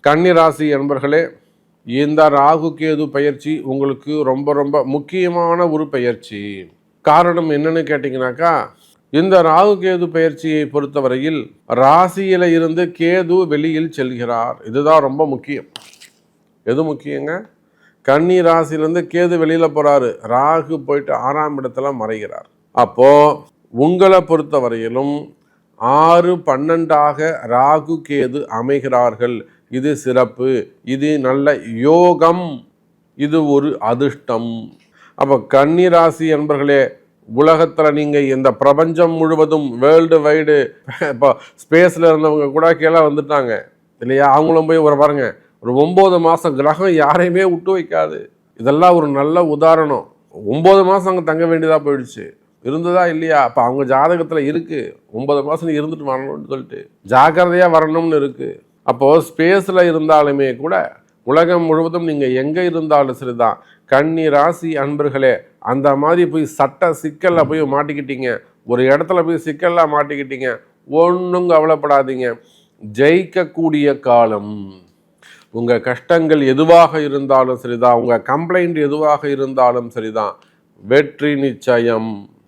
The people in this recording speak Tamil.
கன்னி ராசி என்பர்களே, இந்த ராகு கேது பயிற்சி உங்களுக்கு ரொம்ப ரொம்ப முக்கியமான ஒரு பயிற்சி. காரணம் என்னன்னு கேட்டிங்கனாக்கா, இந்த ராகு கேது பயிற்சியை பொறுத்தவரையில் ராசியில இருந்து கேது வெளியில் செல்கிறார். இதுதான் ரொம்ப முக்கியம். எது முக்கியங்க? கன்னி ராசியிலேருந்து கேது வெளியில் போகிறாரு, ராகு போயிட்டு 6ஆம் இடத்துல மறைகிறார். அப்போது உங்களை பொறுத்தவரையிலும் 6, 12ஆக ராகு கேது அமைகிறார்கள். இது சிறப்பு, இது நல்ல யோகம், இது ஒரு அதிர்ஷ்டம். அப்போ கன்னி ராசி என்பர்களே, உலகத்தில் நீங்கள் இந்த பிரபஞ்சம் முழுவதும் வேர்ல்டு வைடு இப்போ ஸ்பேஸில் இருந்தவங்க கூட கீழே வந்துட்டாங்க இல்லையா? அவங்களும் போய் ஒரு பாருங்க, ஒரு 9 மாதம் கிரகம் யாரையுமே விட்டு வைக்காது. இதெல்லாம் ஒரு நல்ல உதாரணம். 9 மாதம் அங்கே தங்க வேண்டியதாக போயிடுச்சு. இருந்ததா இல்லையா? அப்போ அவங்க ஜாதகத்தில் இருக்குது 9 மாதம் இருந்துட்டு வரணும்னு சொல்லிட்டு ஜாக்கிரதையாக வரணும்னு இருக்குது. அப்போது ஸ்பேஸில் இருந்தாலுமே கூட உலகம் முழுவதும் நீங்கள் எங்கே இருந்தாலும் சரிதான். கன்னி ராசி அன்பர்களே, அந்த மாதிரி போய் சட்ட சிக்கலில் போய் மாட்டிக்கிட்டீங்க, ஒரு இடத்துல போய் சிக்கலில் மாட்டிக்கிட்டீங்க, ஒன்றும் கவலைப்படாதீங்க. ஜெயிக்கக்கூடிய காலம். உங்கள் கஷ்டங்கள் எதுவாக இருந்தாலும் சரிதான், உங்கள் கம்ப்ளைண்ட் எதுவாக இருந்தாலும் சரிதான், வெற்றி நிச்சயம்.